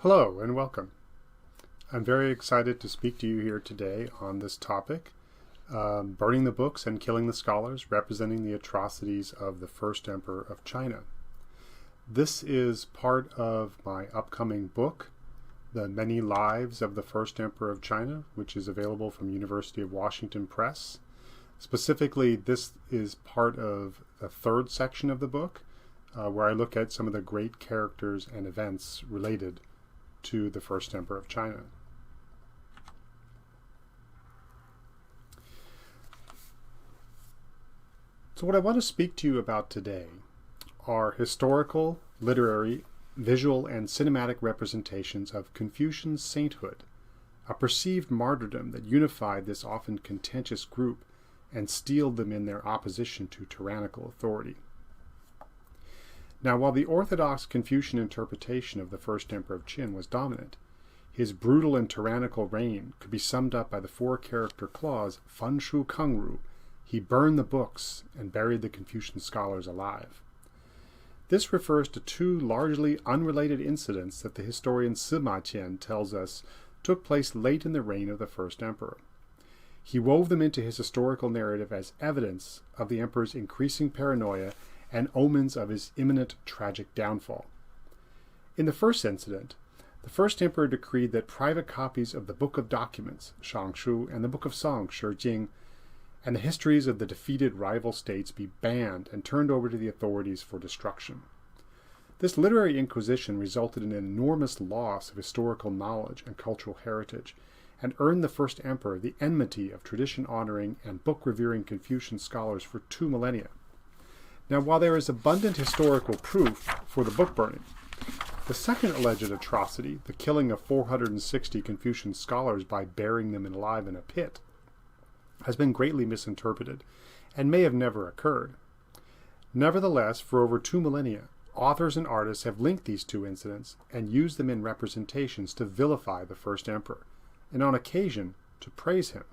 Hello and welcome. I'm very excited to speak to you here today on this topic, burning the books and killing the scholars, representing the atrocities of the first emperor of China. This is part of my upcoming book, The Many Lives of the First Emperor of China, which is available from University of Washington Press. Specifically, this is part of the third section of the book, where I look at some of the great characters and events related to the first emperor of China. So what I want to speak to you about today are historical, literary, visual, and cinematic representations of Confucian sainthood, a perceived martyrdom that unified this often contentious group and steeled them in their opposition to tyrannical authority. Now, while the orthodox Confucian interpretation of the first emperor of Qin was dominant, his brutal and tyrannical reign could be summed up by the four-character clause, Fan Shu Keng Ru, he burned the books and buried the Confucian scholars alive. This refers to two largely unrelated incidents that the historian Sima Qian tells us took place late in the reign of the first emperor. He wove them into his historical narrative as evidence of the emperor's increasing paranoia and omens of his imminent tragic downfall. In the first incident, the first emperor decreed that private copies of the Book of Documents, Shangshu, and the Book of Songs, Shijing, and the histories of the defeated rival states be banned and turned over to the authorities for destruction. This literary inquisition resulted in an enormous loss of historical knowledge and cultural heritage, and earned the first emperor the enmity of tradition-honoring and book-revering Confucian scholars for 2 millennia. Now, while there is abundant historical proof for the book burning, the second alleged atrocity, the killing of 460 Confucian scholars by burying them alive in a pit, has been greatly misinterpreted and may have never occurred. Nevertheless, for over 2 millennia, authors and artists have linked these two incidents and used them in representations to vilify the first emperor, and on occasion to praise him.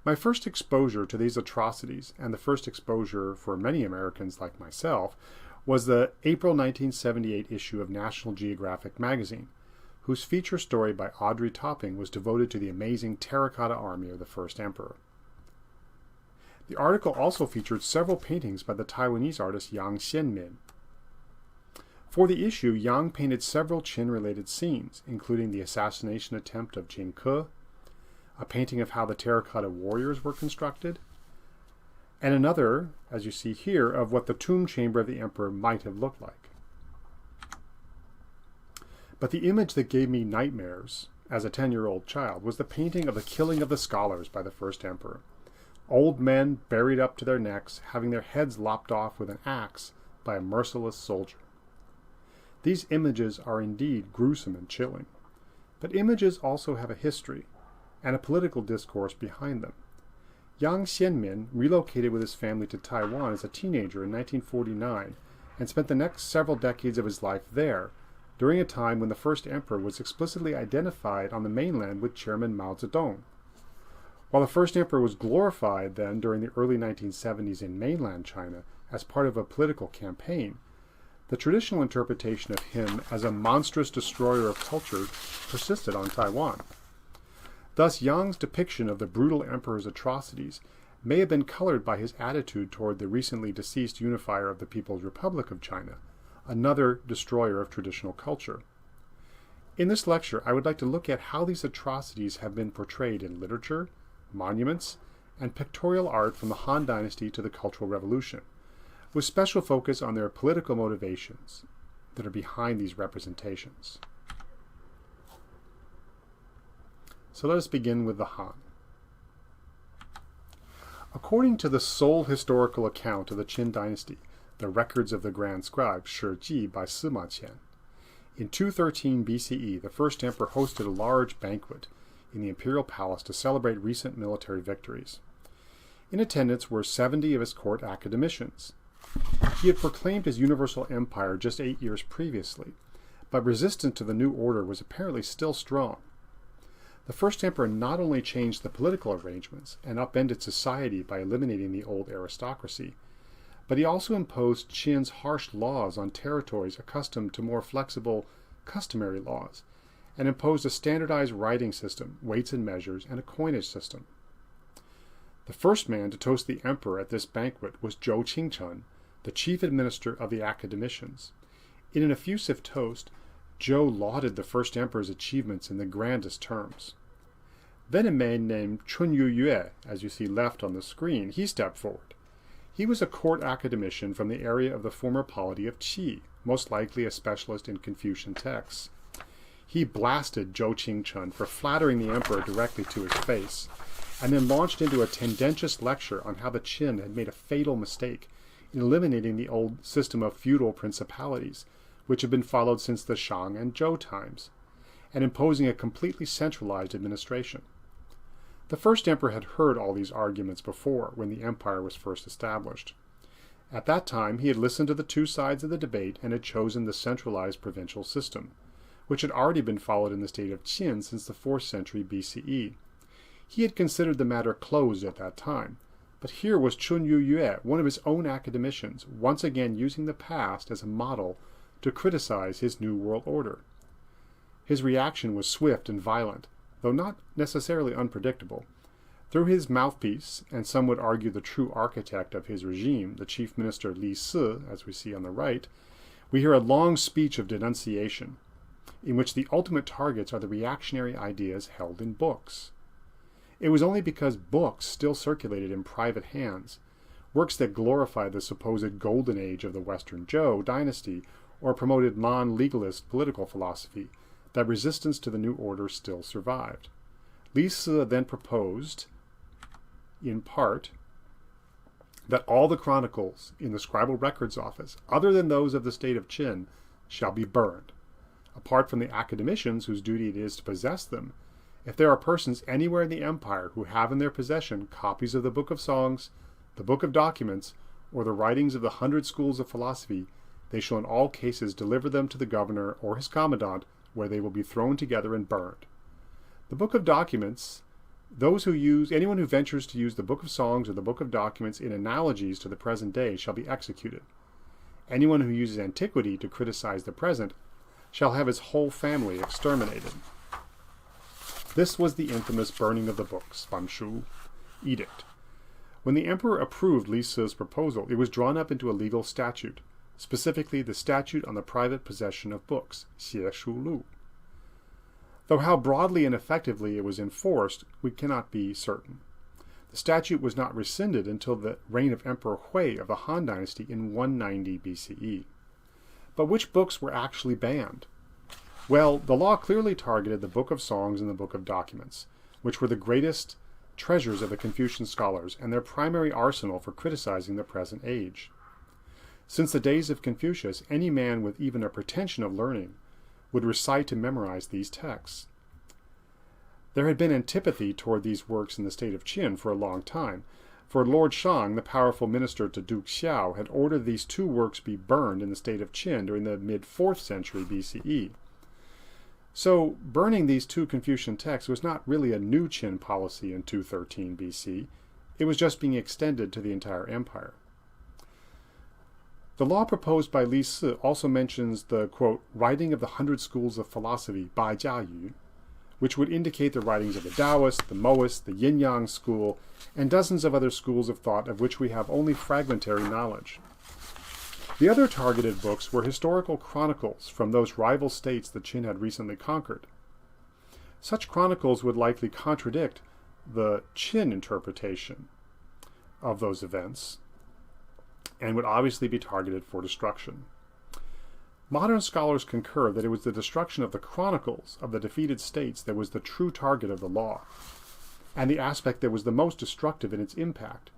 My first exposure to these atrocities, and the first exposure for many Americans like myself, was the April 1978 issue of National Geographic magazine, whose feature story by Audrey Topping was devoted to the amazing terracotta army of the first emperor. The article also featured several paintings by the Taiwanese artist Yang Xianmin. For the issue, Yang painted several Qin-related scenes, including the assassination attempt of Jing Ke, a painting of how the terracotta warriors were constructed, and another, as you see here, of what the tomb chamber of the emperor might have looked like. But the image that gave me nightmares as a 10-year-old child was the painting of the killing of the scholars by the first emperor. Old men buried up to their necks, having their heads lopped off with an axe by a merciless soldier. These images are indeed gruesome and chilling, but images also have a history and a political discourse behind them. Yang Xianmin relocated with his family to Taiwan as a teenager in 1949 and spent the next several decades of his life there, during a time when the first emperor was explicitly identified on the mainland with Chairman Mao Zedong. While the first emperor was glorified then during the early 1970s in mainland China as part of a political campaign, the traditional interpretation of him as a monstrous destroyer of culture persisted on Taiwan. Thus, Yang's depiction of the brutal emperor's atrocities may have been colored by his attitude toward the recently deceased unifier of the People's Republic of China, another destroyer of traditional culture. In this lecture, I would like to look at how these atrocities have been portrayed in literature, monuments, and pictorial art from the Han Dynasty to the Cultural Revolution, with special focus on their political motivations that are behind these representations. So let us begin with the Han. According to the sole historical account of the Qin dynasty, the Records of the Grand Scribe, Shiji by Sima Qian, in 213 BCE, the first emperor hosted a large banquet in the imperial palace to celebrate recent military victories. In attendance were 70 of his court academicians. He had proclaimed his universal empire just 8 years previously, but resistance to the new order was apparently still strong. The first emperor not only changed the political arrangements and upended society by eliminating the old aristocracy, but he also imposed Qin's harsh laws on territories accustomed to more flexible customary laws, and imposed a standardized writing system, weights and measures, and a coinage system. The first man to toast the emperor at this banquet was Zhou Qingchen, the chief administrator of the academicians. In an effusive toast, Zhou lauded the first emperor's achievements in the grandest terms. Then a man named Chun Yue, as you see left on the screen, he stepped forward. He was a court academician from the area of the former polity of Qi, most likely a specialist in Confucian texts. He blasted Zhou Qingchen for flattering the emperor directly to his face, and then launched into a tendentious lecture on how the Qin had made a fatal mistake in eliminating the old system of feudal principalities, which had been followed since the Shang and Zhou times, and imposing a completely centralized administration. The first emperor had heard all these arguments before, when the empire was first established. At that time, he had listened to the two sides of the debate and had chosen the centralized provincial system, which had already been followed in the state of Qin since the 4th century BCE. He had considered the matter closed at that time, but here was Chun Yue, one of his own academicians, once again using the past as a model to criticize his new world order. His reaction was swift and violent, though not necessarily unpredictable. Through his mouthpiece, and some would argue the true architect of his regime, the chief minister Li Si, as we see on the right, we hear a long speech of denunciation, in which the ultimate targets are the reactionary ideas held in books. It was only because books still circulated in private hands, works that glorified the supposed golden age of the Western Zhou dynasty or promoted non-legalist political philosophy, that resistance to the new order still survived. Li Si then proposed, in part, that all the chronicles in the scribal records office, other than those of the state of Qin, shall be burned. Apart from the academicians whose duty it is to possess them, if there are persons anywhere in the empire who have in their possession copies of the Book of Songs, the Book of Documents, or the writings of the 100 schools of philosophy, they shall in all cases deliver them to the governor or his commandant, where they will be thrown together and burned. The Book of Documents, anyone who ventures to use the Book of Songs or the Book of Documents in analogies to the present day shall be executed. Anyone who uses antiquity to criticize the present shall have his whole family exterminated. This was the infamous burning of the books, Fanshu edict. When the emperor approved Li Si's proposal, it was drawn up into a legal statute, specifically the Statute on the Private Possession of Books, Xie Shu Lu. Though how broadly and effectively it was enforced, we cannot be certain. The statute was not rescinded until the reign of Emperor Hui of the Han Dynasty in 190 BCE. But which books were actually banned? Well, the law clearly targeted the Book of Songs and the Book of Documents, which were the greatest treasures of the Confucian scholars and their primary arsenal for criticizing the present age. Since the days of Confucius, any man with even a pretension of learning would recite and memorize these texts. There had been antipathy toward these works in the state of Qin for a long time, for Lord Shang, the powerful minister to Duke Xiao, had ordered these two works be burned in the state of Qin during the mid-4th century BCE. So, burning these two Confucian texts was not really a new Qin policy in 213 BC. It was just being extended to the entire empire. The law proposed by Li Si also mentions the, quote, writing of the 100 schools of philosophy, Bai Jia Yu, which would indicate the writings of the Taoist, the Moist, the Yin-Yang school, and dozens of other schools of thought of which we have only fragmentary knowledge. The other targeted books were historical chronicles from those rival states the Qin had recently conquered. Such chronicles would likely contradict the Qin interpretation of those events and would obviously be targeted for destruction. Modern scholars concur that it was the destruction of the chronicles of the defeated states that was the true target of the law, and the aspect that was the most destructive in its impact,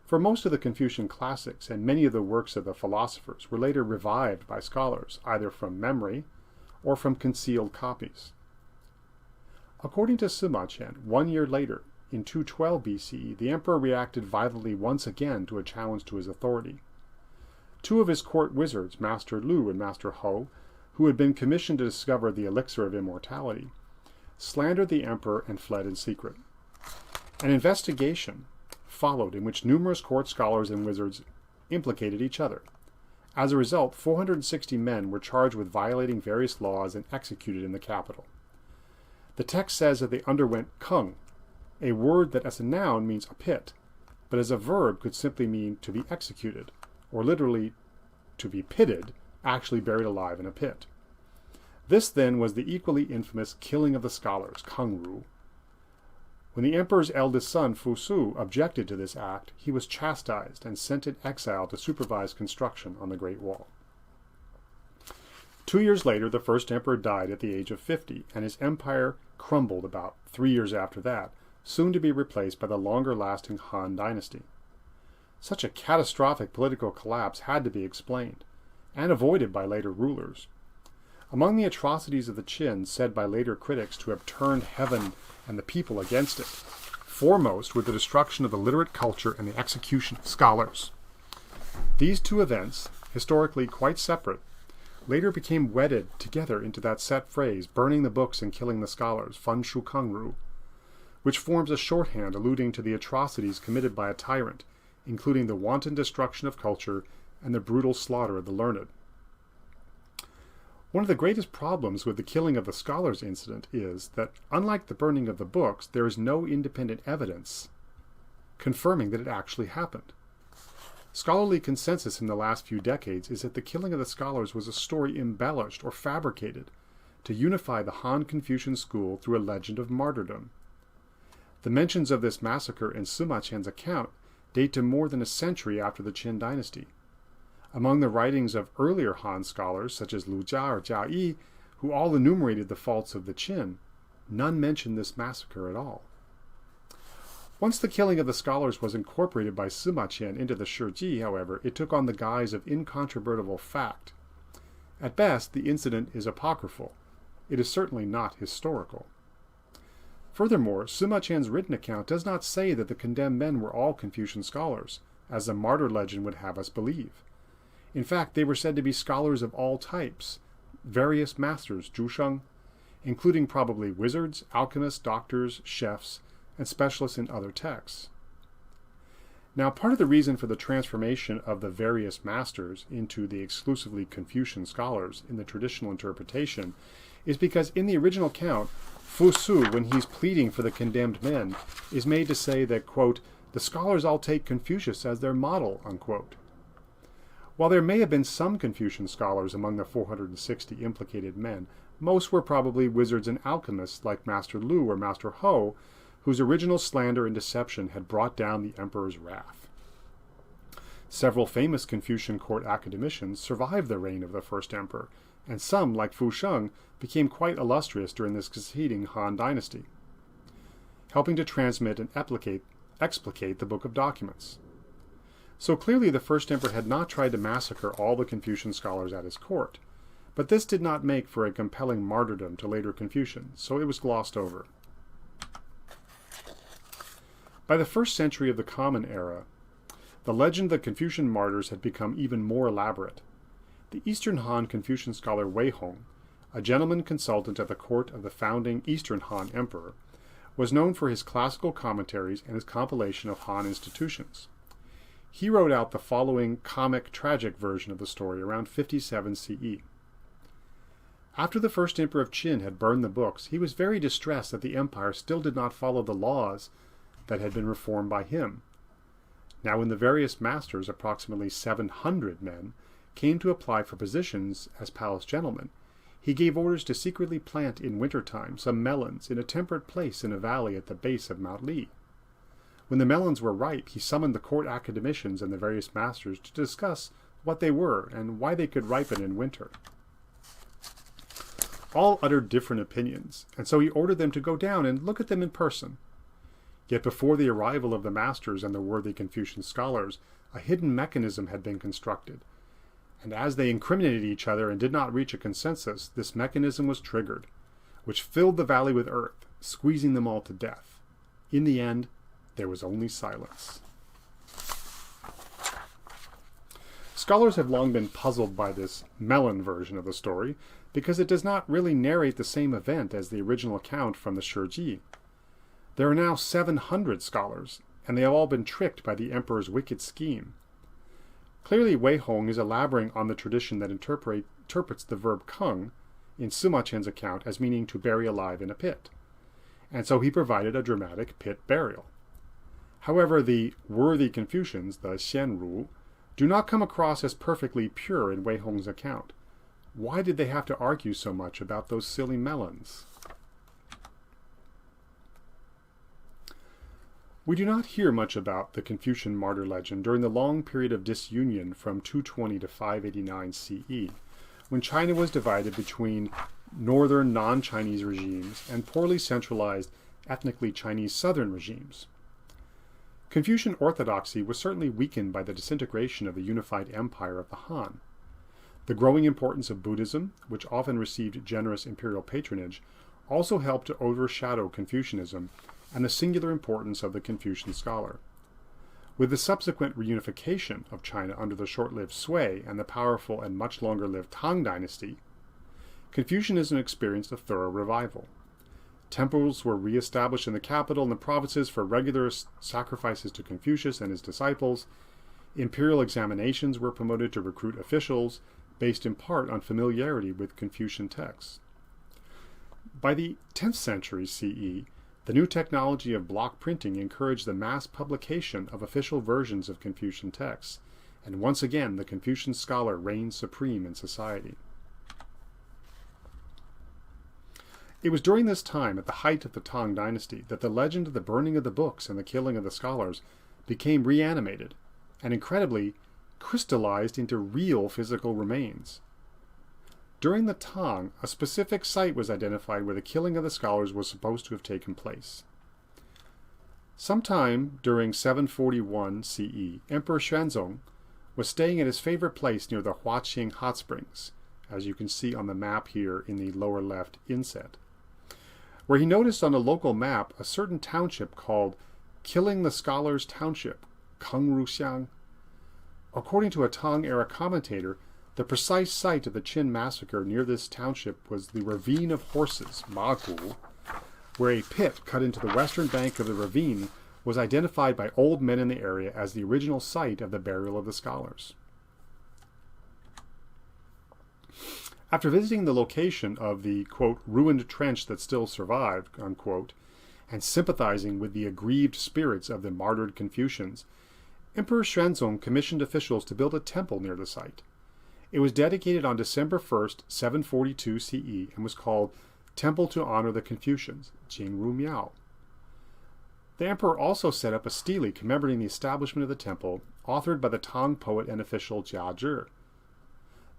for most of the Confucian classics and many of the works of the philosophers were later revived by scholars, either from memory or from concealed copies. According to Sima Qian, 1 year later, in 212 BCE, the emperor reacted violently once again to a challenge to his authority. Two of his court wizards, Master Lu and Master Ho, who had been commissioned to discover the elixir of immortality, slandered the emperor and fled in secret. An investigation followed in which numerous court scholars and wizards implicated each other. As a result, 460 men were charged with violating various laws and executed in the capital. The text says that they underwent Keng, a word that as a noun means a pit, but as a verb could simply mean to be executed, or literally to be pitted, actually buried alive in a pit. This, then, was the equally infamous killing of the scholars, Kengru. When the emperor's eldest son, Fusu, objected to this act, he was chastised and sent in exile to supervise construction on the Great Wall. 2 years later, the first emperor died at the age of 50, and his empire crumbled about 3 years after that, soon to be replaced by the longer-lasting Han dynasty. Such a catastrophic political collapse had to be explained, and avoided by later rulers. Among the atrocities of the Qin, said by later critics to have turned heaven and the people against it, foremost were the destruction of the literate culture and the execution of scholars. These two events, historically quite separate, later became wedded together into that set phrase, burning the books and killing the scholars, Fan Shu Kengru, which forms a shorthand alluding to the atrocities committed by a tyrant, including the wanton destruction of culture and the brutal slaughter of the learned. One of the greatest problems with the killing of the scholars incident is that, unlike the burning of the books, there is no independent evidence confirming that it actually happened. Scholarly consensus in the last few decades is that the killing of the scholars was a story embellished or fabricated to unify the Han Confucian school through a legend of martyrdom. The mentions of this massacre in Sima Qian's account date to more than a century after the Qin dynasty. Among the writings of earlier Han scholars, such as Lu Jia or Jia Yi, who all enumerated the faults of the Qin, none mentioned this massacre at all. Once the killing of the scholars was incorporated by Sima Qian into the Shiji, however, it took on the guise of incontrovertible fact. At best, the incident is apocryphal. It is certainly not historical. Furthermore, Sima Qian's written account does not say that the condemned men were all Confucian scholars, as the martyr legend would have us believe. In fact, they were said to be scholars of all types, various masters, zhusheng, including probably wizards, alchemists, doctors, chefs, and specialists in other texts. Now, part of the reason for the transformation of the various masters into the exclusively Confucian scholars in the traditional interpretation is because in the original account, Fu Su, when he's pleading for the condemned men, is made to say that, quote, the scholars all take Confucius as their model, unquote. While there may have been some Confucian scholars among the 460 implicated men, most were probably wizards and alchemists like Master Lu or Master Ho, whose original slander and deception had brought down the emperor's wrath. Several famous Confucian court academicians survived the reign of the first emperor, and some, like Fu Sheng, became quite illustrious during the succeeding Han dynasty, helping to transmit and explicate the Book of Documents. So clearly the first emperor had not tried to massacre all the Confucian scholars at his court, but this did not make for a compelling martyrdom to later Confucians, so it was glossed over. By the 1st century of the Common Era, the legend of the Confucian martyrs had become even more elaborate. The Eastern Han Confucian scholar Wei Hong, a gentleman consultant at the court of the founding Eastern Han emperor, was known for his classical commentaries and his compilation of Han institutions. He wrote out the following comic-tragic version of the story around 57 CE. After the first emperor of Qin had burned the books, he was very distressed that the empire still did not follow the laws that had been reformed by him. Now when the various masters, approximately 700 men, came to apply for positions as palace gentlemen, he gave orders to secretly plant in wintertime some melons in a temperate place in a valley at the base of Mount Li. When the melons were ripe, he summoned the court academicians and the various masters to discuss what they were and why they could ripen in winter. All uttered different opinions, and so he ordered them to go down and look at them in person. Yet before the arrival of the masters and the worthy Confucian scholars, a hidden mechanism had been constructed, and as they incriminated each other and did not reach a consensus, this mechanism was triggered, which filled the valley with earth, squeezing them all to death. In the end, there was only silence. Scholars have long been puzzled by this Melon version of the story because it does not really narrate the same event as the original account from the Shiji. There are now 700 scholars, and they have all been tricked by the emperor's wicked scheme. Clearly, Wei Hong is elaborating on the tradition that interprets the verb Keng in Sima Qian's account as meaning to bury alive in a pit. And so he provided a dramatic pit burial. However, the worthy Confucians, the Xianru, do not come across as perfectly pure in Wei Hong's account. Why did they have to argue so much about those silly melons? We do not hear much about the Confucian martyr legend during the long period of disunion from 220 to 589 CE, when China was divided between northern non-Chinese regimes and poorly centralized ethnically Chinese southern regimes. Confucian orthodoxy was certainly weakened by the disintegration of the unified empire of the Han. The growing importance of Buddhism, which often received generous imperial patronage, also helped to overshadow Confucianism and the singular importance of the Confucian scholar. With the subsequent reunification of China under the short-lived Sui and the powerful and much longer-lived Tang dynasty, Confucianism experienced a thorough revival. Temples were re-established in the capital and the provinces for regular sacrifices to Confucius and his disciples. Imperial examinations were promoted to recruit officials, based in part on familiarity with Confucian texts. By the 10th century CE, the new technology of block printing encouraged the mass publication of official versions of Confucian texts, and once again the Confucian scholar reigned supreme in society. It was during this time, at the height of the Tang dynasty, that the legend of the burning of the books and the killing of the scholars became reanimated, and incredibly crystallized into real physical remains. During the Tang, a specific site was identified where the killing of the scholars was supposed to have taken place. Sometime during 741 CE, Emperor Xuanzong was staying at his favorite place near the Huaqing hot springs, as you can see on the map here in the lower left inset, where he noticed on a local map a certain township called Killing the Scholars Township, Keng Ruxiang. According to a Tang-era commentator, the precise site of the Qin massacre near this township was the Ravine of Horses, Ma Gu, where a pit cut into the western bank of the ravine was identified by old men in the area as the original site of the burial of the scholars. After visiting the location of the, quote, ruined trench that still survived, unquote, and sympathizing with the aggrieved spirits of the martyred Confucians, Emperor Xuanzong commissioned officials to build a temple near the site. It was dedicated on December 1st, 742 CE, and was called Temple to Honor the Confucians, Jingru Miao. The emperor also set up a stele commemorating the establishment of the temple, authored by the Tang poet and official Jia Zhi.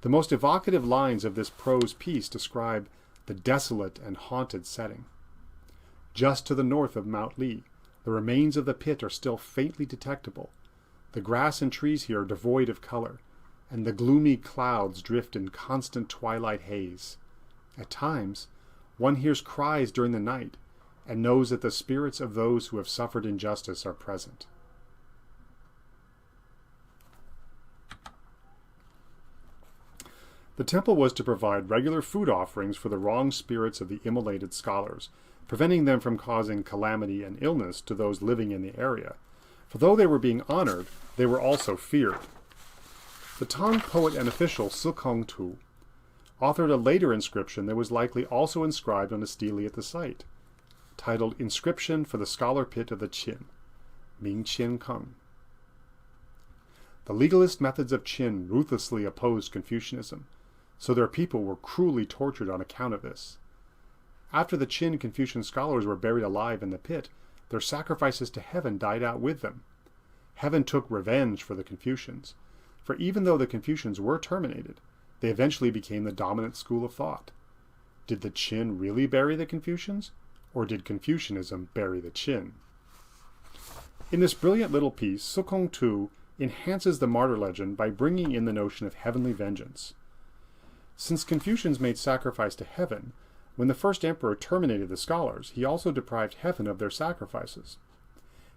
The most evocative lines of this prose piece describe the desolate and haunted setting. Just to the north of Mount Li, the remains of the pit are still faintly detectable. The grass and trees here are devoid of color, and the gloomy clouds drift in constant twilight haze. At times, one hears cries during the night and knows that the spirits of those who have suffered injustice are present. The temple was to provide regular food offerings for the wrong spirits of the immolated scholars, preventing them from causing calamity and illness to those living in the area. For though they were being honored, they were also feared. The Tang poet and official Sikong authored a later inscription that was likely also inscribed on a stele at the site, titled Inscription for the Scholar Pit of the Qin, Ming Keng. The legalist methods of Qin ruthlessly opposed Confucianism, so their people were cruelly tortured on account of this. After the Qin Confucian scholars were buried alive in the pit, their sacrifices to heaven died out with them. Heaven took revenge for the Confucians, for even though the Confucians were terminated, they eventually became the dominant school of thought. Did the Qin really bury the Confucians, or did Confucianism bury the Qin? In this brilliant little piece, Sikong Tu enhances the martyr legend by bringing in the notion of heavenly vengeance. Since Confucians made sacrifice to heaven, when the first emperor terminated the scholars, he also deprived heaven of their sacrifices.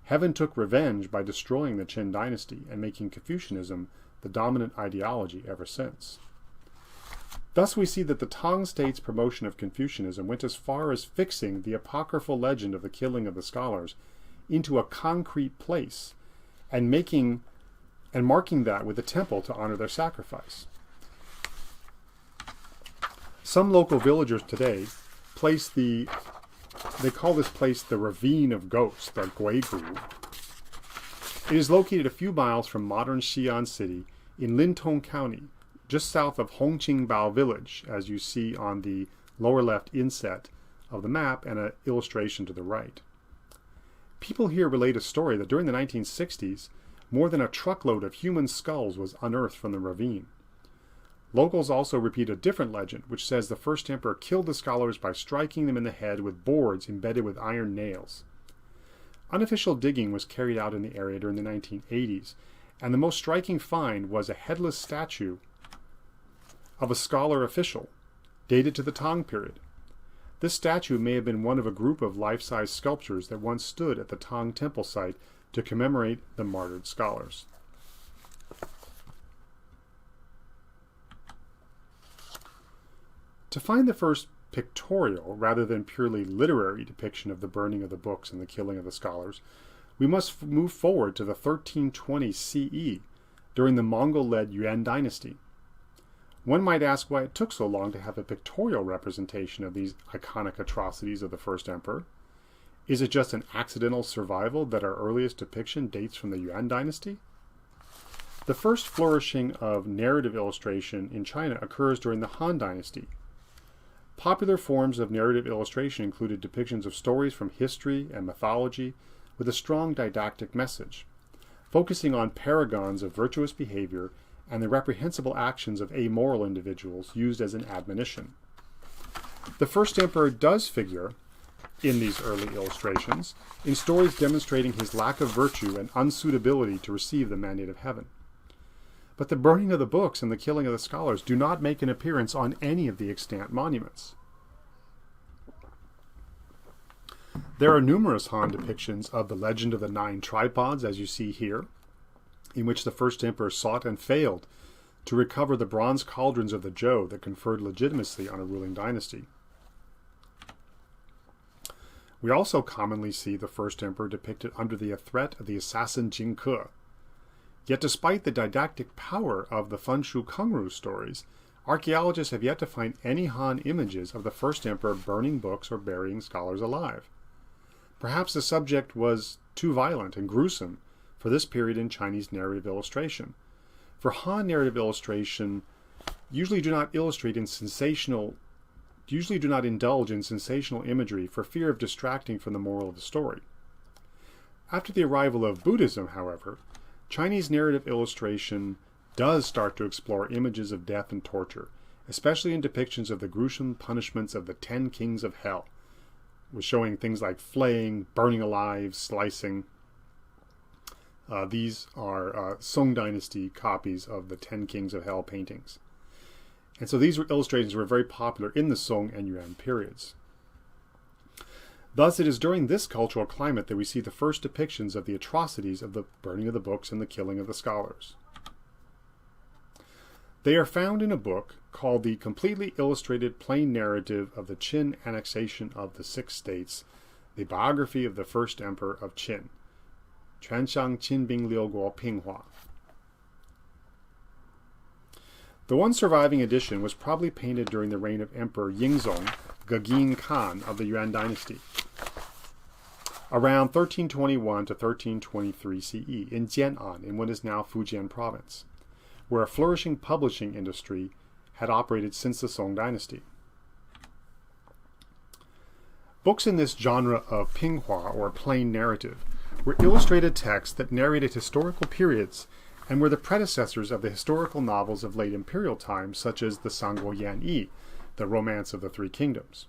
Heaven took revenge by destroying the Qin dynasty and making Confucianism the dominant ideology ever since. Thus we see that the Tang state's promotion of Confucianism went as far as fixing the apocryphal legend of the killing of the scholars into a concrete place and making and marking that with a temple to honor their sacrifice. Some local villagers today they call this place the Ravine of Ghosts, the Guigu. It is located a few miles from modern Xi'an City in Lintong County, just south of Hongqingbao Village, as you see on the lower left inset of the map and an illustration to the right. People here relate a story that during the 1960s, more than a truckload of human skulls was unearthed from the ravine. Locals also repeat a different legend, which says the first emperor killed the scholars by striking them in the head with boards embedded with iron nails. Unofficial digging was carried out in the area during the 1980s, and the most striking find was a headless statue of a scholar official, dated to the Tang period. This statue may have been one of a group of life-size sculptures that once stood at the Tang temple site to commemorate the martyred scholars. To find the first pictorial, rather than purely literary depiction of the burning of the books and the killing of the scholars, we must move forward to the 1320 CE, during the Mongol-led Yuan dynasty. One might ask why it took so long to have a pictorial representation of these iconic atrocities of the first emperor. Is it just an accidental survival that our earliest depiction dates from the Yuan dynasty? The first flourishing of narrative illustration in China occurs during the Han dynasty. Popular forms of narrative illustration included depictions of stories from history and mythology with a strong didactic message, focusing on paragons of virtuous behavior and the reprehensible actions of amoral individuals used as an admonition. The first emperor does figure in these early illustrations in stories demonstrating his lack of virtue and unsuitability to receive the mandate of heaven. But the burning of the books and the killing of the scholars do not make an appearance on any of the extant monuments. There are numerous Han depictions of the legend of the 9 tripods, as you see here, in which the first emperor sought and failed to recover the bronze cauldrons of the Zhou that conferred legitimacy on a ruling dynasty. We also commonly see the first emperor depicted under the threat of the assassin Jin Ke. Yet despite the didactic power of the Funshu Kengru stories, archaeologists have yet to find any Han images of the first emperor burning books or burying scholars alive. Perhaps the subject was too violent and gruesome for this period in Chinese narrative illustration. For Han narrative illustration usually do not indulge in sensational imagery for fear of distracting from the moral of the story. After the arrival of Buddhism, however, Chinese narrative illustration does start to explore images of death and torture, especially in depictions of the gruesome punishments of the 10 kings of hell, with showing things like flaying, burning alive, slicing. These are Song Dynasty copies of the 10 Kings of Hell paintings. And so these illustrations were very popular in the Song and Yuan periods. Thus, it is during this cultural climate that we see the first depictions of the atrocities of the burning of the books and the killing of the scholars. They are found in a book called The Completely Illustrated Plain Narrative of the Qin Annexation of the Six States, the Biography of the First Emperor of Qin, Quanshang Qinbing Liuguo Pinghua. The one surviving edition was probably painted during the reign of Emperor Yingzong Gegin Khan of the Yuan dynasty, around 1321 to 1323 CE in Jian'an, in what is now Fujian province, where a flourishing publishing industry had operated since the Song dynasty. Books in this genre of Pinghua, or plain narrative, were illustrated texts that narrated historical periods and were the predecessors of the historical novels of late imperial times, such as the Sangguo Yanyi, the Romance of the Three Kingdoms.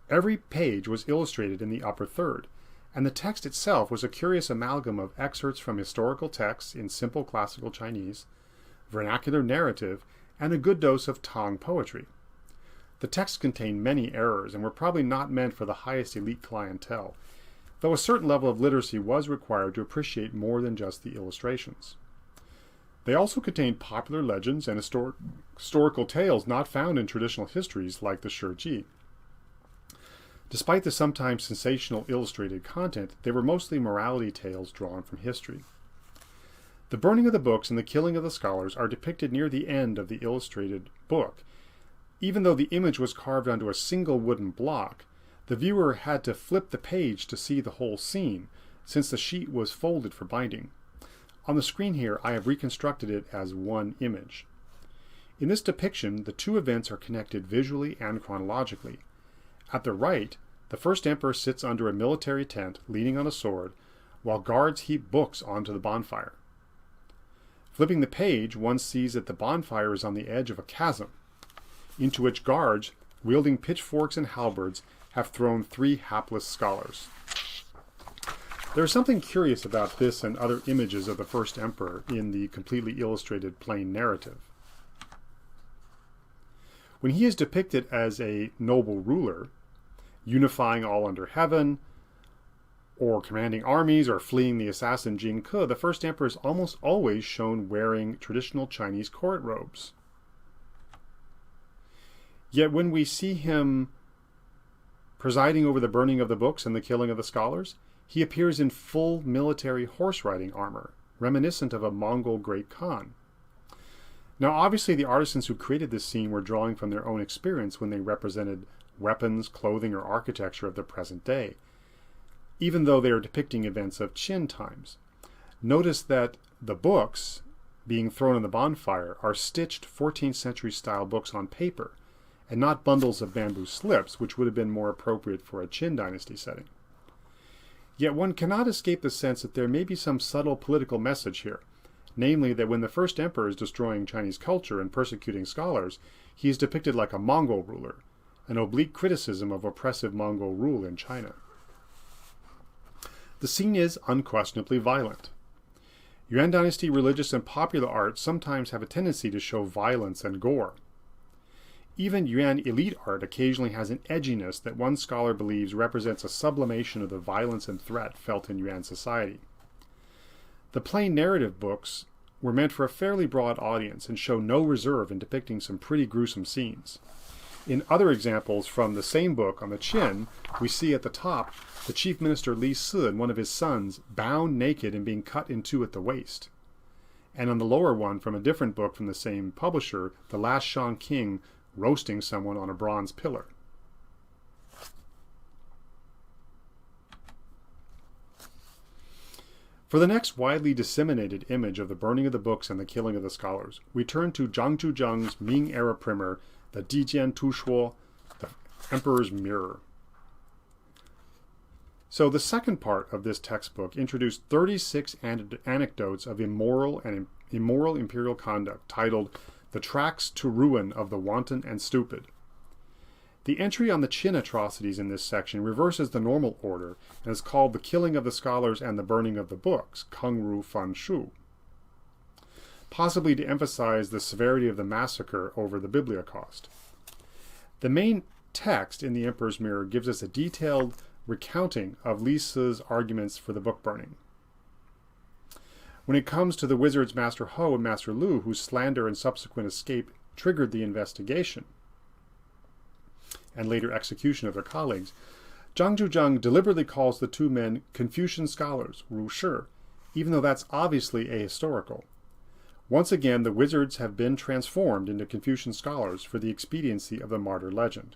Every page was illustrated in the upper third, and the text itself was a curious amalgam of excerpts from historical texts in simple classical Chinese, vernacular narrative, and a good dose of Tang poetry. The texts contained many errors and were probably not meant for the highest elite clientele, though a certain level of literacy was required to appreciate more than just the illustrations. They also contained popular legends and historical tales not found in traditional histories like the Shiji. Despite the sometimes sensational illustrated content, they were mostly morality tales drawn from history. The burning of the books and the killing of the scholars are depicted near the end of the illustrated book. Even though the image was carved onto a single wooden block, the viewer had to flip the page to see the whole scene, since the sheet was folded for binding. On the screen here, I have reconstructed it as one image. In this depiction, the two events are connected visually and chronologically. At the right, the first emperor sits under a military tent, leaning on a sword, while guards heap books onto the bonfire. Flipping the page, one sees that the bonfire is on the edge of a chasm, into which guards, wielding pitchforks and halberds, have thrown 3 hapless scholars. There is something curious about this and other images of the first emperor in the completely illustrated plain narrative. When he is depicted as a noble ruler, unifying all under heaven, or commanding armies, or fleeing the assassin Jin Ke, the first emperor is almost always shown wearing traditional Chinese court robes. Yet when we see him presiding over the burning of the books and the killing of the scholars, he appears in full military horse-riding armor, reminiscent of a Mongol great Khan. Now, obviously, the artisans who created this scene were drawing from their own experience when they represented weapons, clothing, or architecture of the present day, even though they are depicting events of Qin times. Notice that the books being thrown in the bonfire are stitched 14th century style books on paper, and not bundles of bamboo slips, which would have been more appropriate for a Qin dynasty setting. Yet one cannot escape the sense that there may be some subtle political message here, namely that when the first emperor is destroying Chinese culture and persecuting scholars, he is depicted like a Mongol ruler, an oblique criticism of oppressive Mongol rule in China. The scene is unquestionably violent. Yuan dynasty religious and popular art sometimes have a tendency to show violence and gore. Even Yuan elite art occasionally has an edginess that one scholar believes represents a sublimation of the violence and threat felt in Yuan society. The plain narrative books were meant for a fairly broad audience and show no reserve in depicting some pretty gruesome scenes. In other examples from the same book on the Qin, we see at the top the chief minister Li Si and one of his sons bound naked and being cut in two at the waist. And on the lower one from a different book from the same publisher, the last Shang king roasting someone on a bronze pillar. For the next widely disseminated image of the burning of the books and the killing of the scholars, we turn to Zhang Zhujiang's Ming era primer, the Dijian Tushuo, the Emperor's Mirror. So the second part of this textbook introduced 36 anecdotes of immoral imperial conduct, titled The Tracks to Ruin of the Wanton and Stupid. The entry on the Qin atrocities in this section reverses the normal order and is called The Killing of the Scholars and the Burning of the Books, Keng Ru Fan Shu, possibly to emphasize the severity of the massacre over the Bibliocaust. The main text in the Emperor's Mirror gives us a detailed recounting of Li Si's arguments for the book burning. When it comes to the wizards Master Ho and Master Lu, whose slander and subsequent escape triggered the investigation and later execution of their colleagues, Zhang Zhujiang deliberately calls the two men Confucian scholars, Ru Shi, even though that's obviously ahistorical. Once again, the wizards have been transformed into Confucian scholars for the expediency of the martyr legend.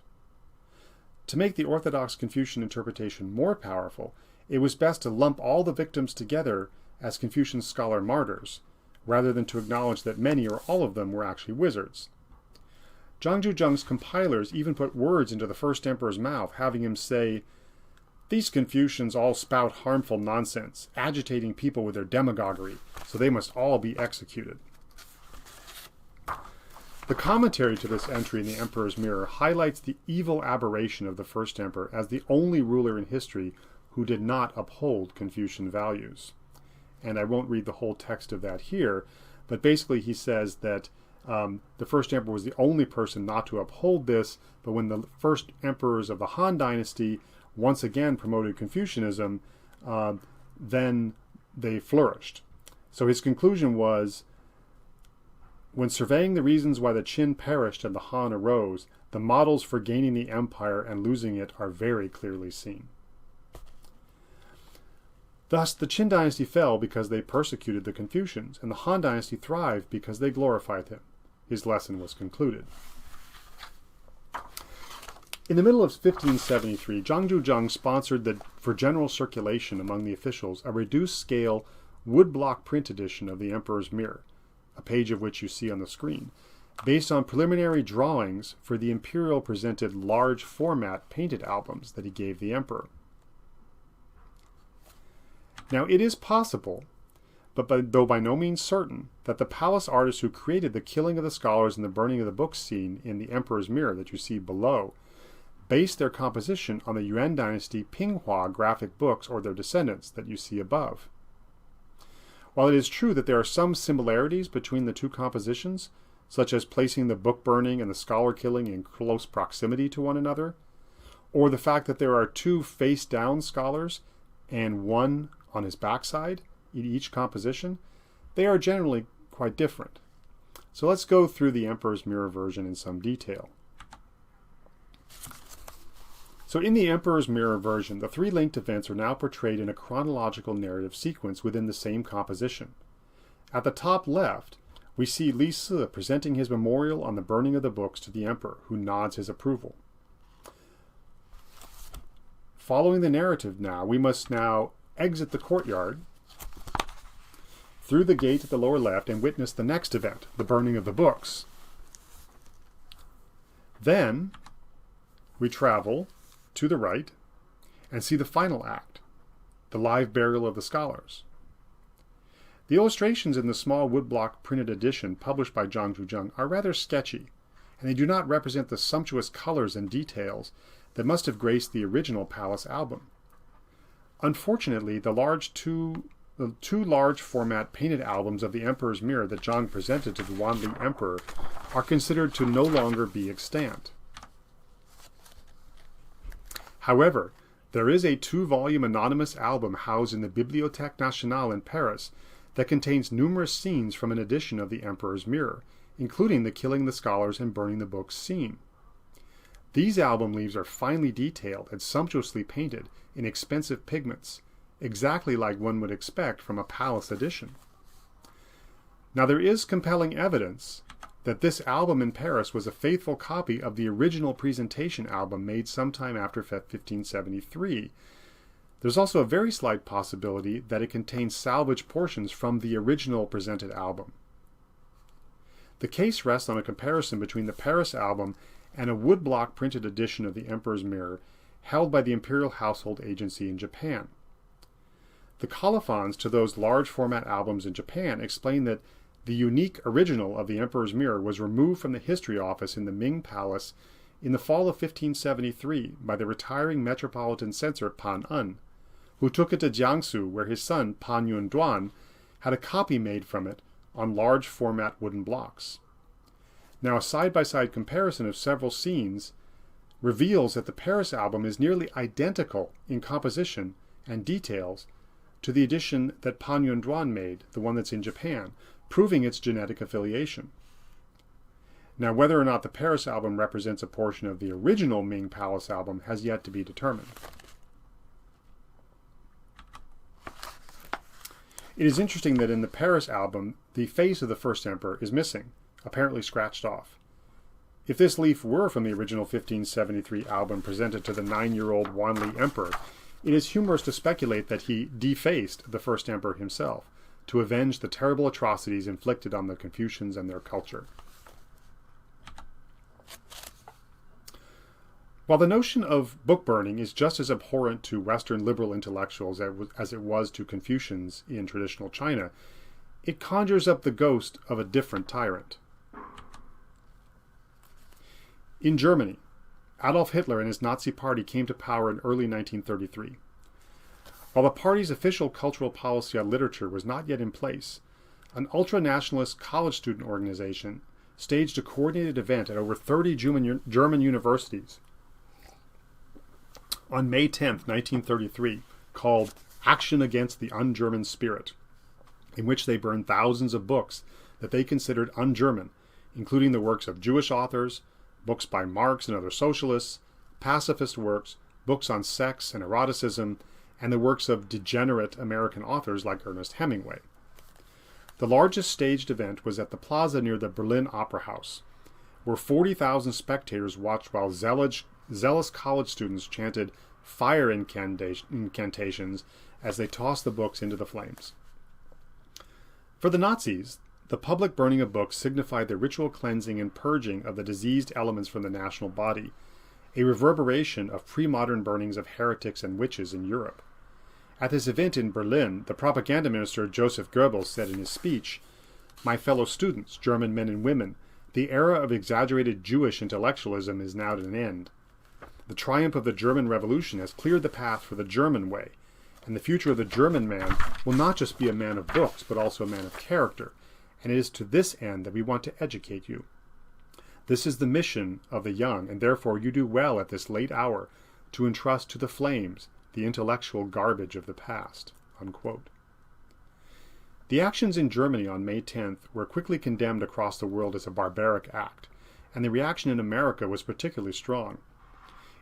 To make the orthodox Confucian interpretation more powerful, it was best to lump all the victims together as Confucian scholar martyrs, rather than to acknowledge that many or all of them were actually wizards. Zhang Zhujiang's compilers even put words into the first emperor's mouth, having him say, "These Confucians all spout harmful nonsense, agitating people with their demagoguery, so they must all be executed." The commentary to this entry in the Emperor's Mirror highlights the evil aberration of the first emperor as the only ruler in history who did not uphold Confucian values. And I won't read the whole text of that here, but basically he says that the first emperor was the only person not to uphold this, but when the first emperors of the Han Dynasty once again promoted Confucianism, then they flourished. So his conclusion was, when surveying the reasons why the Qin perished and the Han arose, the models for gaining the empire and losing it are very clearly seen. Thus, the Qin dynasty fell because they persecuted the Confucians, and the Han dynasty thrived because they glorified him. His lesson was concluded. In the middle of 1573, Zhang Zhuzheng sponsored for general circulation among the officials a reduced-scale woodblock print edition of the Emperor's Mirror, a page of which you see on the screen, based on preliminary drawings for the imperial presented large-format painted albums that he gave the emperor. Now, it is possible, though by no means certain, that the palace artists who created the killing of the scholars and the burning of the books scene in the Emperor's Mirror that you see below based their composition on the Yuan dynasty Pinghua graphic books or their descendants that you see above. While it is true that there are some similarities between the two compositions, such as placing the book burning and the scholar killing in close proximity to one another, or the fact that there are two face-down scholars and one on his backside in each composition, they are generally quite different. So let's go through the Emperor's Mirror version in some detail. So in the Emperor's Mirror version, the three linked events are now portrayed in a chronological narrative sequence within the same composition. At the top left, we see Li Si presenting his memorial on the burning of the books to the emperor, who nods his approval. Following the narrative now, we must now exit the courtyard through the gate at the lower left and witness the next event, the burning of the books. Then we travel to the right and see the final act, the live burial of the scholars. The illustrations in the small woodblock printed edition published by Zhang Zhuzheng are rather sketchy, and they do not represent the sumptuous colors and details that must have graced the original palace album. Unfortunately, the two large format painted albums of the Emperor's Mirror that Zhang presented to the Wanli Emperor are considered to no longer be extant. However, there is a 2-volume anonymous album housed in the Bibliothèque Nationale in Paris that contains numerous scenes from an edition of the Emperor's Mirror, including the killing the scholars and burning the books scene. These album leaves are finely detailed and sumptuously painted in expensive pigments, exactly like one would expect from a palace edition. Now, there is compelling evidence that this album in Paris was a faithful copy of the original presentation album made sometime after 1573. There's also a very slight possibility that it contains salvaged portions from the original presented album. The case rests on a comparison between the Paris album and a woodblock printed edition of the Emperor's Mirror held by the Imperial Household Agency in Japan. The colophons to those large format albums in Japan explain that the unique original of the Emperor's Mirror was removed from the history office in the Ming Palace in the fall of 1573 by the retiring metropolitan censor Pan En, who took it to Jiangsu, where his son Pan Yunduan had a copy made from it on large format wooden blocks. Now, a side-by-side comparison of several scenes reveals that the Paris album is nearly identical in composition and details to the edition that Pan Yunduan made, the one that's in Japan, proving its genetic affiliation. Now, whether or not the Paris album represents a portion of the original Ming Palace album has yet to be determined. It is interesting that in the Paris album, the face of the first emperor is missing, apparently scratched off. If this leaf were from the original 1573 album presented to the 9-year-old Wanli emperor, it is humorous to speculate that he defaced the first emperor himself to avenge the terrible atrocities inflicted on the Confucians and their culture. While the notion of book burning is just as abhorrent to Western liberal intellectuals as it was to Confucians in traditional China, it conjures up the ghost of a different tyrant. In Germany, Adolf Hitler and his Nazi party came to power in early 1933. While the party's official cultural policy on literature was not yet in place, an ultra-nationalist college student organization staged a coordinated event at over 30 German universities on May 10, 1933, called Action Against the Un-German Spirit, in which they burned thousands of books that they considered un-German, including the works of Jewish authors, books by Marx and other socialists, pacifist works, books on sex and eroticism, and the works of degenerate American authors like Ernest Hemingway. The largest staged event was at the plaza near the Berlin Opera House, where 40,000 spectators watched while zealous college students chanted fire incantations as they tossed the books into the flames. For the Nazis, the public burning of books signified the ritual cleansing and purging of the diseased elements from the national body, a reverberation of pre-modern burnings of heretics and witches in Europe. At this event in Berlin, the propaganda minister Joseph Goebbels said in his speech, "My fellow students, German men and women, the era of exaggerated Jewish intellectualism is now at an end. The triumph of the German Revolution has cleared the path for the German way, and the future of the German man will not just be a man of books, but also a man of character, and it is to this end that we want to educate you. This is the mission of the young, and therefore you do well at this late hour to entrust to the flames the intellectual garbage of the past." Unquote. The actions in Germany on May 10th were quickly condemned across the world as a barbaric act, and the reaction in America was particularly strong.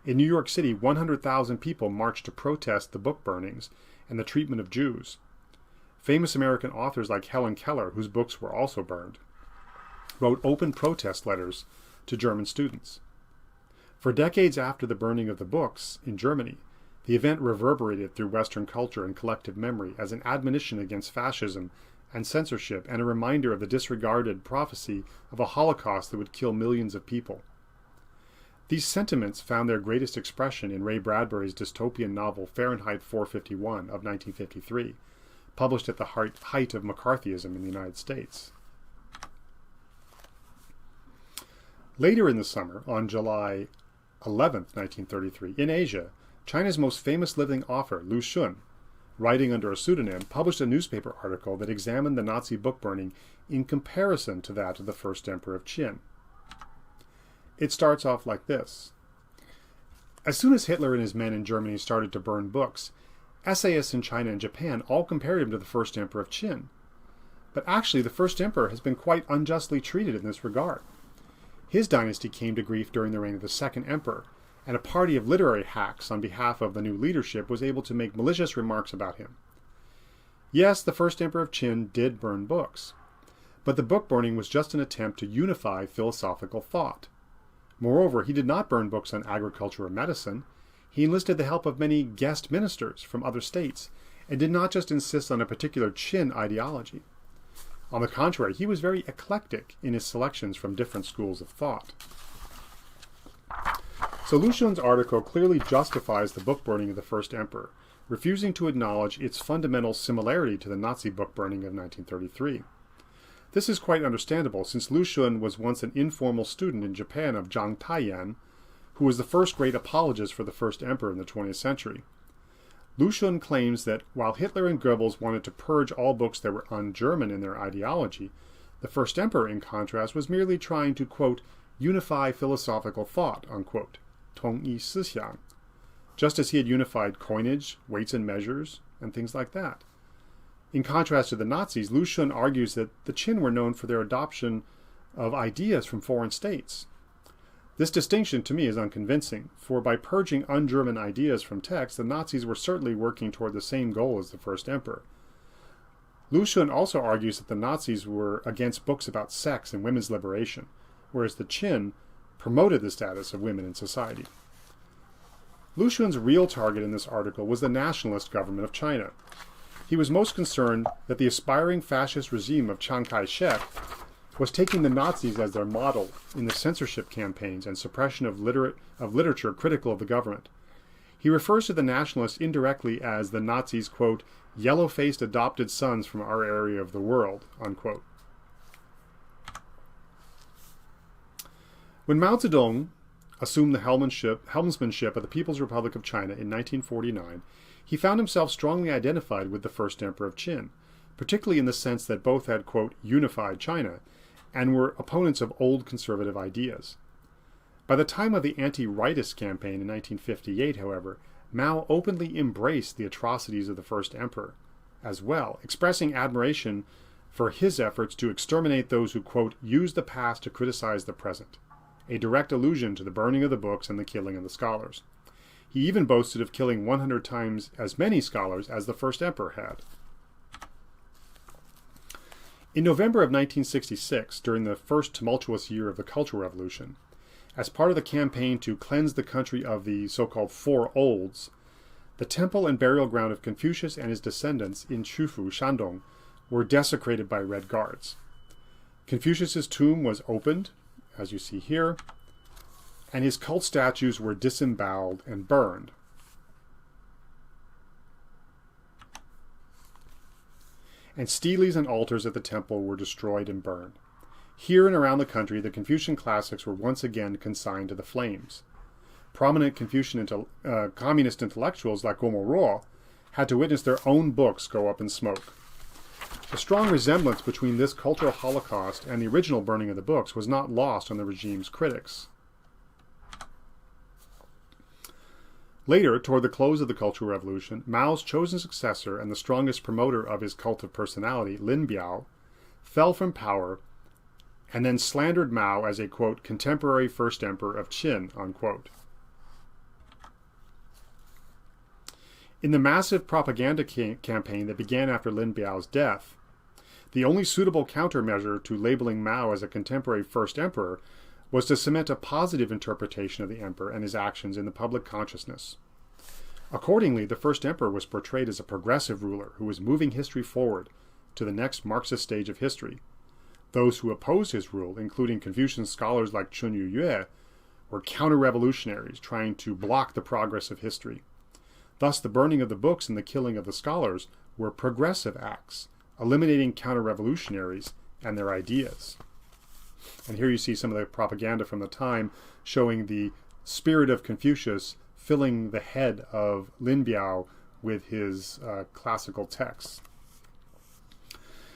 In New York City, 100,000 people marched to protest the book burnings and the treatment of Jews. Famous American authors like Helen Keller, whose books were also burned, wrote open protest letters to German students. For decades after the burning of the books in Germany, the event reverberated through Western culture and collective memory as an admonition against fascism and censorship and a reminder of the disregarded prophecy of a Holocaust that would kill millions of people. These sentiments found their greatest expression in Ray Bradbury's dystopian novel Fahrenheit 451 of 1953, published at the height of McCarthyism in the United States. Later in the summer, on July 11, 1933, in Asia, China's most famous living author, Lu Xun, writing under a pseudonym, published a newspaper article that examined the Nazi book burning in comparison to that of the first emperor of Qin. It starts off like this. As soon as Hitler and his men in Germany started to burn books, essayists in China and Japan all compared him to the first emperor of Qin. But actually, the first emperor has been quite unjustly treated in this regard. His dynasty came to grief during the reign of the second emperor, and a party of literary hacks on behalf of the new leadership was able to make malicious remarks about him. Yes, the first emperor of Qin did burn books, but the book burning was just an attempt to unify philosophical thought. Moreover, he did not burn books on agriculture or medicine. He enlisted the help of many guest ministers from other states, and did not just insist on a particular Qin ideology. On the contrary, he was very eclectic in his selections from different schools of thought. So Lu Xun's article clearly justifies the book burning of the first emperor, refusing to acknowledge its fundamental similarity to the Nazi book burning of 1933. This is quite understandable, since Lu Xun was once an informal student in Japan of Zhang Taiyan, who was the first great apologist for the first emperor in the 20th century. Lu Xun claims that while Hitler and Goebbels wanted to purge all books that were un-German in their ideology, the first emperor, in contrast, was merely trying to, quote, unify philosophical thought, unquote, 统一思想, just as he had unified coinage, weights and measures, and things like that. In contrast to the Nazis, Lu Xun argues that the Qin were known for their adoption of ideas from foreign states. This distinction to me is unconvincing, for by purging un-German ideas from text, the Nazis were certainly working toward the same goal as the first emperor. Lu Xun also argues that the Nazis were against books about sex and women's liberation, whereas the Qin promoted the status of women in society. Lu Xun's real target in this article was the nationalist government of China. He was most concerned that the aspiring fascist regime of Chiang Kai-shek was taking the Nazis as their model in the censorship campaigns and suppression of literature critical of the government. He refers to the nationalists indirectly as the Nazis, quote, yellow-faced adopted sons from our area of the world, unquote. When Mao Zedong assumed the helmsmanship of the People's Republic of China in 1949, he found himself strongly identified with the first emperor of Qin, particularly in the sense that both had, quote, unified China, and were opponents of old conservative ideas. By the time of the anti-rightist campaign in 1958, however, Mao openly embraced the atrocities of the first emperor as well, expressing admiration for his efforts to exterminate those who, quote, use the past to criticize the present, a direct allusion to the burning of the books and the killing of the scholars. He even boasted of killing 100 times as many scholars as the first emperor had. In November of 1966, during the first tumultuous year of the Cultural Revolution, as part of the campaign to cleanse the country of the so-called Four Olds, the temple and burial ground of Confucius and his descendants in Qufu, Shandong, were desecrated by Red Guards. Confucius's tomb was opened, as you see here, and his cult statues were disemboweled and burned. And steles and altars at the temple were destroyed and burned. Here and around the country, the Confucian classics were once again consigned to the flames. Prominent Confucian communist intellectuals like Gomo Ruo had to witness their own books go up in smoke. The strong resemblance between this cultural holocaust and the original burning of the books was not lost on the regime's critics. Later, toward the close of the Cultural Revolution, Mao's chosen successor and the strongest promoter of his cult of personality, Lin Biao, fell from power and then slandered Mao as a, quote, contemporary first emperor of Qin, unquote. In the massive propaganda campaign that began after Lin Biao's death, the only suitable countermeasure to labeling Mao as a contemporary first emperor was to cement a positive interpretation of the emperor and his actions in the public consciousness. Accordingly, the first emperor was portrayed as a progressive ruler who was moving history forward to the next Marxist stage of history. Those who opposed his rule, including Confucian scholars like Qin Shihuang, were counter-revolutionaries trying to block the progress of history. Thus, the burning of the books and the killing of the scholars were progressive acts, eliminating counter-revolutionaries and their ideas. And here you see some of the propaganda from the time showing the spirit of Confucius filling the head of Lin Biao with his classical texts.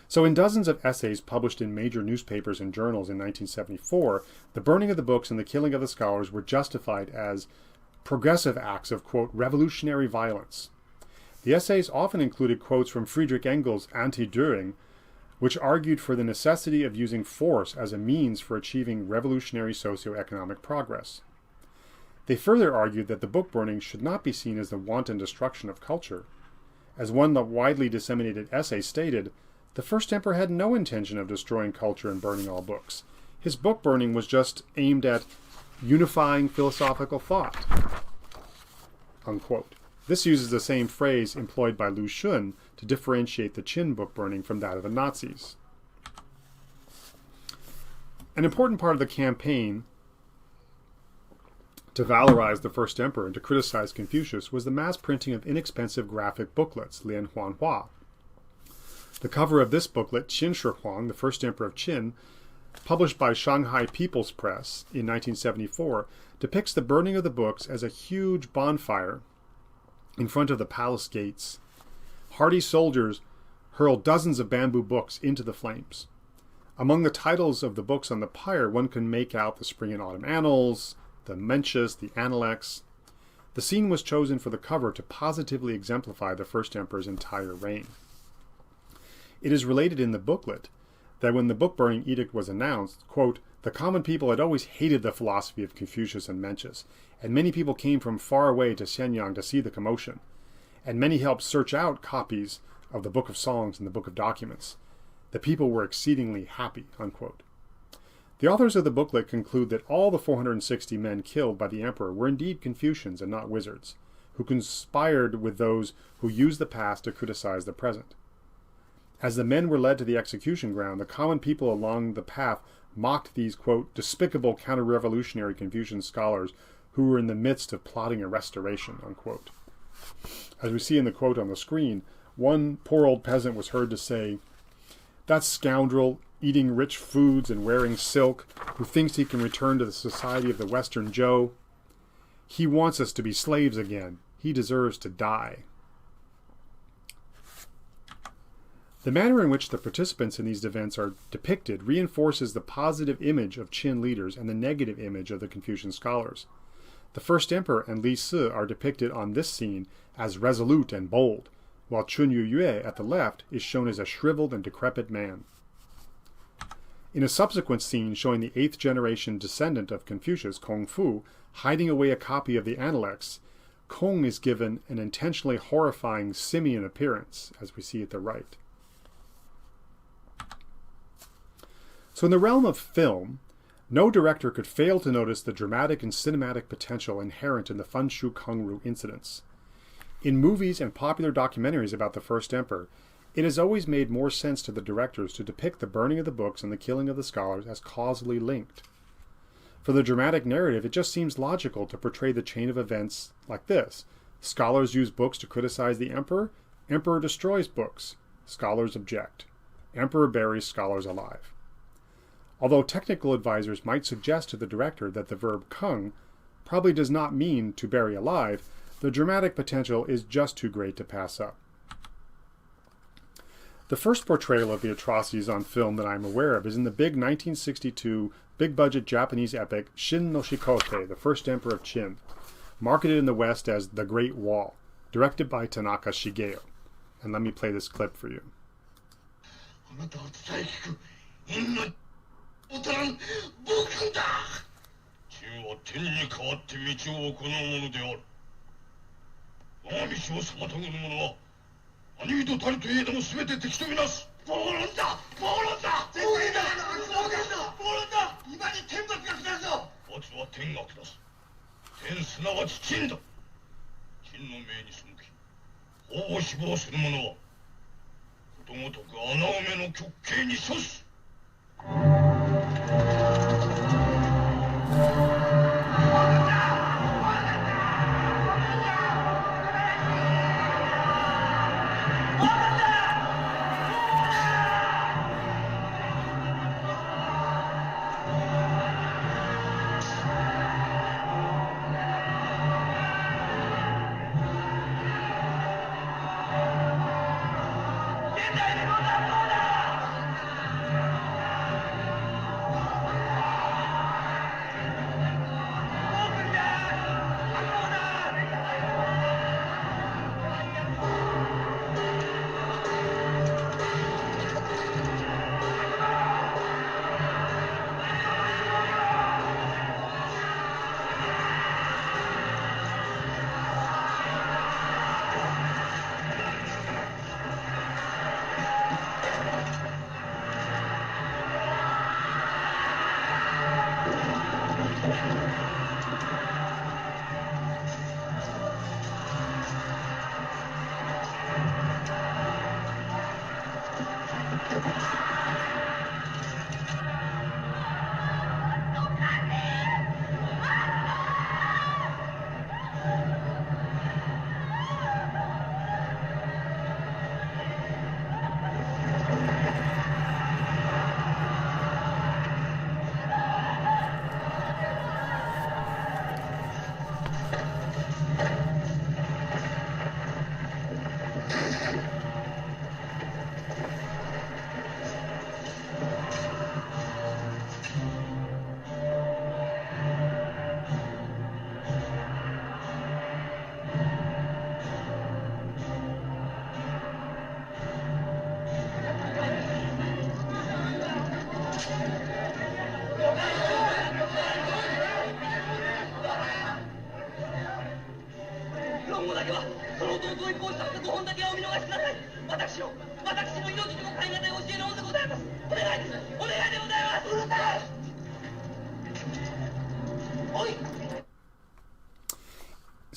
So in dozens of essays published in major newspapers and journals in 1974, the burning of the books and the killing of the scholars were justified as progressive acts of, quote, revolutionary violence. The essays often included quotes from Friedrich Engels' Anti-Düring, which argued for the necessity of using force as a means for achieving revolutionary socio-economic progress. They further argued that the book burning should not be seen as the wanton destruction of culture. As one widely disseminated essay stated, the first emperor had no intention of destroying culture and burning all books. His book burning was just aimed at unifying philosophical thought, unquote. This uses the same phrase employed by Lu Xun to differentiate the Qin book burning from that of the Nazis. An important part of the campaign to valorize the first emperor and to criticize Confucius was the mass printing of inexpensive graphic booklets, Lianhuanhua. The cover of this booklet, Qin Shihuang, the first emperor of Qin, published by Shanghai People's Press in 1974, depicts the burning of the books as a huge bonfire in front of the palace gates. Hardy soldiers hurl dozens of bamboo books into the flames. Among the titles of the books on the pyre, one can make out the Spring and Autumn Annals, the Mencius, the Analects. The scene was chosen for the cover to positively exemplify the first emperor's entire reign. It is related in the booklet that when the book-burning edict was announced, quote, the common people had always hated the philosophy of Confucius and Mencius, and many people came from far away to Shenyang to see the commotion, and many helped search out copies of the Book of Songs and the Book of Documents. The people were exceedingly happy, unquote. The authors of the booklet conclude that all the 460 men killed by the emperor were indeed Confucians and not wizards, who conspired with those who used the past to criticize the present. As the men were led to the execution ground, the common people along the path mocked these, quote, despicable counter-revolutionary Confucian scholars who were in the midst of plotting a restoration, unquote. As we see in the quote on the screen, one poor old peasant was heard to say, that scoundrel, eating rich foods and wearing silk, who thinks he can return to the society of the Western Joe, he wants us to be slaves again. He deserves to die. The manner in which the participants in these events are depicted reinforces the positive image of Qin leaders and the negative image of the Confucian scholars. The first emperor and Li Si are depicted on this scene as resolute and bold, while Qin Yue at the left is shown as a shriveled and decrepit man. In a subsequent scene showing the 8th generation descendant of Confucius, Kung Fu, hiding away a copy of the Analects, Keng is given an intentionally horrifying simian appearance, as we see at the right. So in the realm of film, no director could fail to notice the dramatic and cinematic potential inherent in the Fanshu Kangru incidents. In movies and popular documentaries about the First Emperor, it has always made more sense to the directors to depict the burning of the books and the killing of the scholars as causally linked. For the dramatic narrative, it just seems logical to portray the chain of events like this. Scholars use books to criticize the emperor. Emperor destroys books. Scholars object. Emperor buries scholars alive. Although technical advisors might suggest to the director that the verb kung probably does not mean to bury alive, the dramatic potential is just too great to pass up. The first portrayal of the atrocities on film that I'm aware of is in the big 1962 big-budget Japanese epic Shin no Shikote, the First Emperor of Qin, marketed in the West as The Great Wall, directed by Tanaka Shigeo. And let me play this clip for you.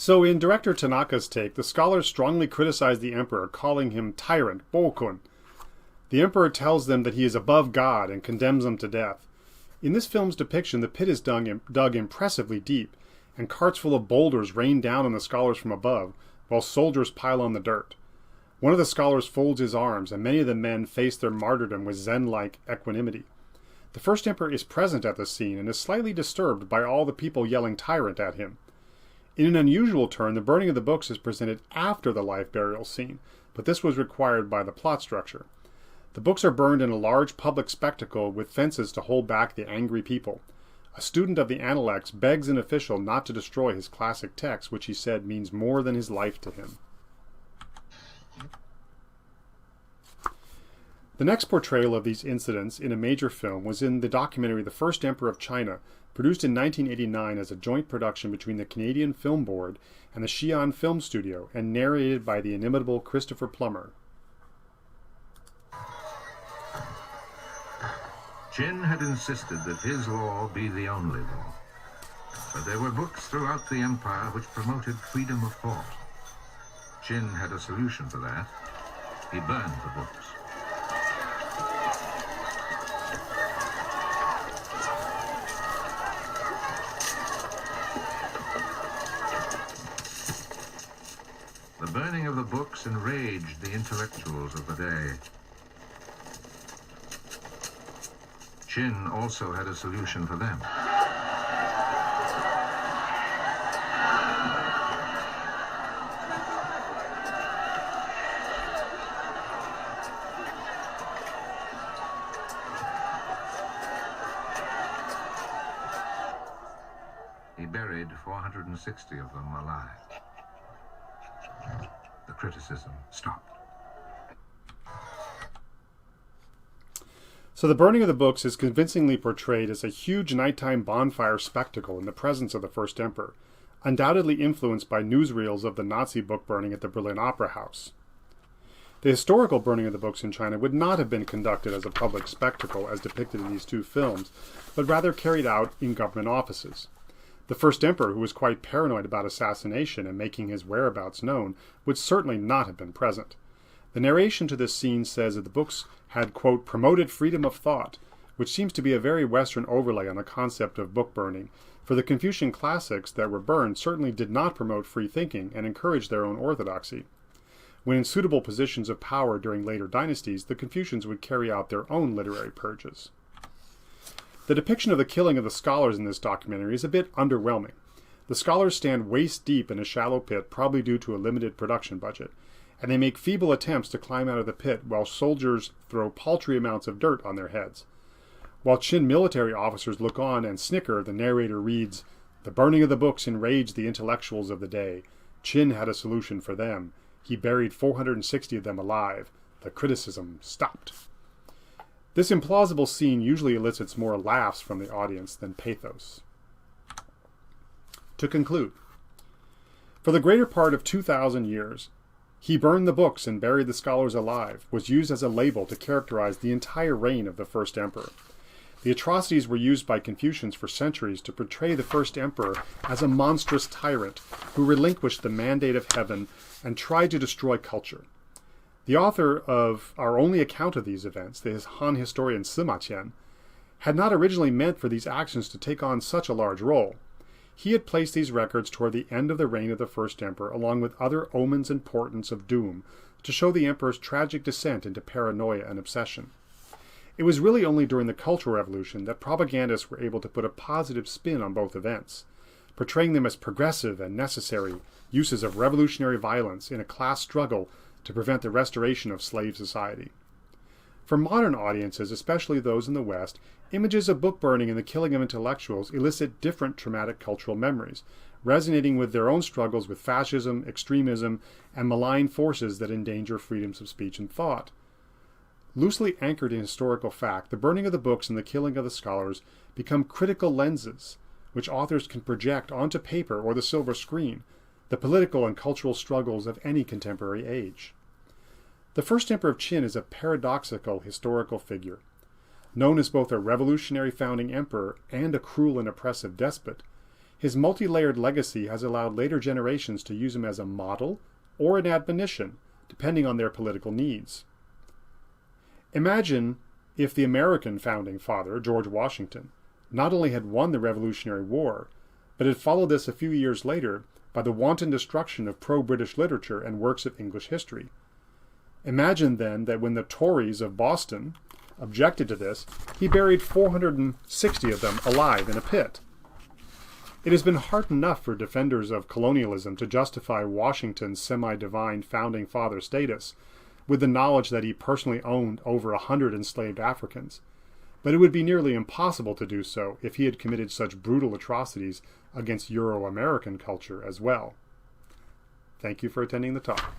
So in director Tanaka's take, the scholars strongly criticize the emperor, calling him tyrant, Bokun. The emperor tells them that he is above God and condemns them to death. In this film's depiction, the pit is dug impressively deep, and carts full of boulders rain down on the scholars from above, while soldiers pile on the dirt. One of the scholars folds his arms, and many of the men face their martyrdom with Zen-like equanimity. The first emperor is present at the scene and is slightly disturbed by all the people yelling tyrant at him. In an unusual turn, the burning of the books is presented after the life burial scene, but this was required by the plot structure. The books are burned in a large public spectacle with fences to hold back the angry people. A student of the Analects begs an official not to destroy his classic text, which he said means more than his life to him. The next portrayal of these incidents in a major film was in the documentary The First Emperor of China produced in 1989 as a joint production between the Canadian Film Board and the Xi'an Film Studio, and narrated by the inimitable Christopher Plummer. Qin had insisted that his law be the only law. But there were books throughout the empire which promoted freedom of thought. Qin had a solution for that. He burned the books. The burning of the books enraged the intellectuals of the day. Qin also had a solution for them. He buried 460 of them alive. The criticism stopped. So the burning of the books is convincingly portrayed as a huge nighttime bonfire spectacle in the presence of the First Emperor, undoubtedly influenced by newsreels of the Nazi book burning at the Berlin Opera House. The historical burning of the books in China would not have been conducted as a public spectacle as depicted in these two films, but rather carried out in government offices. The First Emperor, who was quite paranoid about assassination and making his whereabouts known, would certainly not have been present. The narration to this scene says that the books had, quote, promoted freedom of thought, which seems to be a very Western overlay on the concept of book burning, for the Confucian classics that were burned certainly did not promote free thinking and encourage their own orthodoxy. When in suitable positions of power during later dynasties, the Confucians would carry out their own literary purges. The depiction of the killing of the scholars in this documentary is a bit underwhelming. The scholars stand waist deep in a shallow pit, probably due to a limited production budget, and they make feeble attempts to climb out of the pit while soldiers throw paltry amounts of dirt on their heads. While Qin military officers look on and snicker, the narrator reads, "The burning of the books enraged the intellectuals of the day. Qin had a solution for them. He buried 460 of them alive. The criticism stopped." This implausible scene usually elicits more laughs from the audience than pathos. To conclude, for the greater part of 2,000 years, "He burned the books and buried the scholars alive" was used as a label to characterize the entire reign of the First Emperor. The atrocities were used by Confucians for centuries to portray the First Emperor as a monstrous tyrant who relinquished the mandate of heaven and tried to destroy culture. The author of our only account of these events, the Han historian Sima Qian, had not originally meant for these actions to take on such a large role. He had placed these records toward the end of the reign of the First Emperor, along with other omens and portents of doom, to show the emperor's tragic descent into paranoia and obsession. It was really only during the Cultural Revolution that propagandists were able to put a positive spin on both events, portraying them as progressive and necessary uses of revolutionary violence in a class struggle to prevent the restoration of slave society. For modern audiences, especially those in the West, images of book burning and the killing of intellectuals elicit different traumatic cultural memories, resonating with their own struggles with fascism, extremism, and malign forces that endanger freedoms of speech and thought. Loosely anchored in historical fact, the burning of the books and the killing of the scholars become critical lenses which authors can project onto paper or the silver screen, the political and cultural struggles of any contemporary age. The First Emperor of Qin is a paradoxical historical figure. Known as both a revolutionary founding emperor and a cruel and oppressive despot, his multi-layered legacy has allowed later generations to use him as a model or an admonition, depending on their political needs. Imagine if the American founding father, George Washington, not only had won the Revolutionary War, but had followed this a few years later by the wanton destruction of pro-British literature and works of English history. Imagine then that when the Tories of Boston objected to this, he buried 460 of them alive in a pit. It has been hard enough for defenders of colonialism to justify Washington's semi-divine founding father status with the knowledge that he personally owned over 100 enslaved Africans, but it would be nearly impossible to do so if he had committed such brutal atrocities against Euro-American culture as well. Thank you for attending the talk.